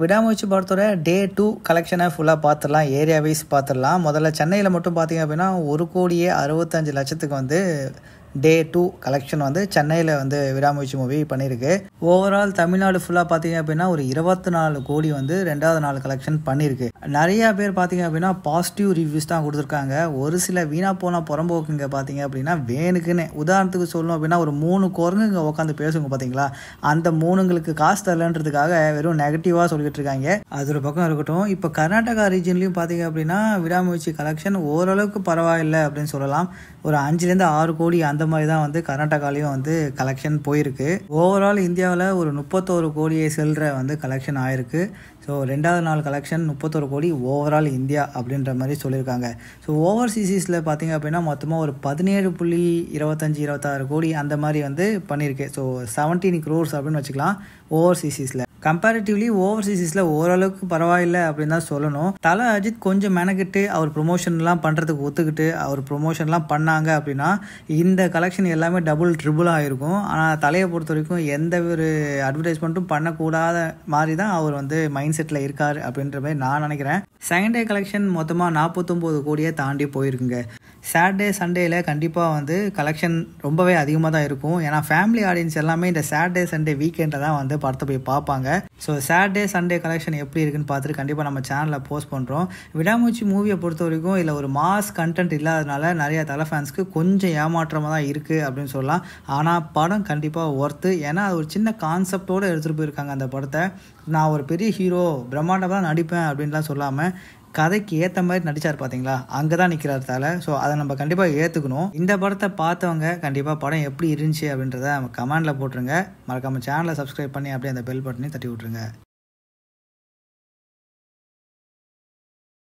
விடாமுயற்சி படத்தோட டே 2 கலெக்ஷனை ஃபுல்லாக பார்த்துடலாம். ஏரியா வைஸ் பார்த்துடலாம். முதல்ல சென்னையில் மட்டும் பார்த்தீங்க அப்படின்னா 1,65,00,000 வந்து டே 2 கலெக்ஷன் வந்து சென்னையில் வந்து விடாமுயற்சி மூவி பண்ணியிருக்கு. ஓவரால் தமிழ்நாடு ஃபுல்லாக பார்த்தீங்க அப்படின்னா ஒரு 24 கோடி வந்து 2வது நாள் கலெக்ஷன் பண்ணியிருக்கு. நிறையா பேர் பார்த்தீங்க அப்படின்னா பாசிட்டிவ் ரிவ்யூஸ் தான் கொடுத்துருக்காங்க. ஒரு சில வீணா போன புறம்போக்குங்க பார்த்தீங்க அப்படின்னா வேணுக்குன்னு உதாரணத்துக்கு சொல்லணும் அப்படின்னா ஒரு 3 குரங்குங்க உட்காந்து பேசுங்க பார்த்தீங்களா, அந்த 3ங்களுக்கு காசு தரலன்றதுக்காக வெறும் நெகட்டிவாக சொல்லிட்டு இருக்காங்க. அது ஒரு பக்கம் இருக்கட்டும். இப்போ கர்நாடகா ரீஜன்லையும் பார்த்தீங்க அப்படின்னா விடாமுயற்சி கலெக்ஷன் ஓரளவுக்கு பரவாயில்லை அப்படின்னு சொல்லலாம். ஒரு 5லேருந்து 6 கோடி அந்த மாதிரி தான் வந்து கர்நாடகாலையும் வந்து கலெக்ஷன் போயிருக்கு. ஓவரால் இந்தியாவில் ஒரு 31 கோடியை செல்ற வந்து கலெக்ஷன் ஆயிருக்கு. ஸோ 2வது நாள் கலெக்ஷன் 31 கோடி ஓவரால் இந்தியா அப்படின்ற மாதிரி சொல்லியிருக்காங்க. ஸோ ஓவர்சீஸில் பார்த்தீங்க அப்படின்னா மொத்தமாக ஒரு 17.25-26 கோடி அந்த மாதிரி வந்து பண்ணியிருக்கு. ஸோ 17 crores அப்படின்னு வச்சுக்கலாம் ஓவர்சீஸில். கம்பேரிட்டிவ்லி ஓவர்சீஸில் ஓரளவுக்கு பரவாயில்லை அப்படின்னு தான் சொல்லணும். தல அஜித் கொஞ்சம் மெனக்கிட்டு அவர் ப்ரொமோஷன்லாம் பண்ணுறதுக்கு ஒத்துக்கிட்டு அவர் ப்ரொமோஷன்லாம் பண்ணாங்க அப்படின்னா இந்த கலெக்ஷன் எல்லாமே டபுள் ட்ரிபிளாக இருக்கும். ஆனால் தலையை பொறுத்த வரைக்கும் எந்த ஒரு அட்வர்டைஸ்மெண்ட்டும் பண்ணக்கூடாத மாதிரி தான் அவர் வந்து மைண்ட் செட்டில் இருக்கார் அப்படின்ற மாதிரி நான் நினைக்கிறேன். செகண்ட் டே கலெக்ஷன் மொத்தமாக 49 கோடியை தாண்டி போயிருக்குங்க. சாட்டர்டே சண்டேயில் கண்டிப்பாக வந்து கலெக்ஷன் ரொம்பவே அதிகமாக தான் இருக்கும். ஏன்னா ஃபேமிலி ஆடியன்ஸ் எல்லாமே இந்த சாட்டர்டே சண்டே வீக்கெண்டில் தான் வந்து படத்தை போய் பார்ப்பாங்க. ஸோ சாட்டர்டே சண்டே கலெக்ஷன் எப்படி இருக்குன்னு பார்த்துட்டு கண்டிப்பாக நம்ம சேனலில் போஸ்ட் பண்ணுறோம். விடாமுயற்சி மூவியை பொறுத்த வரைக்கும் இதில் ஒரு மாஸ் கண்டென்ட் இல்லாதனால நிறைய தலை ஃபேன்ஸ்க்கு கொஞ்சம் ஏமாற்றமாக தான் இருக்குது அப்படின்னு சொல்லலாம். ஆனால் படம் கண்டிப்பாக ஒர்த்து. ஏன்னா அது ஒரு சின்ன கான்செப்டோடு எடுத்துகிட்டு போயிருக்காங்க அந்த படத்தை. நான் ஒரு பெரிய ஹீரோ பிரம்மாண்டமாக தான் நடிப்பேன் அப்படின்லாம் சொல்லாமல் கதைக்கு ஏற்ற மாதிரி நடித்தார் பார்த்தீங்களா, அங்கே தான் நிற்கிறார் தலை. ஸோ அதை நம்ம கண்டிப்பாக ஏற்றுக்கணும். இந்த படத்தை பார்த்தவங்க கண்டிப்பாக படம் எப்படி இருந்துச்சு அப்படின்றத கமெண்டில் போட்டுருங்க. மறக்காமல் சேனலை சப்ஸ்கிரைப் பண்ணி அப்படியே அந்த பெல் பட்டனையும் தட்டி விட்ருங்க.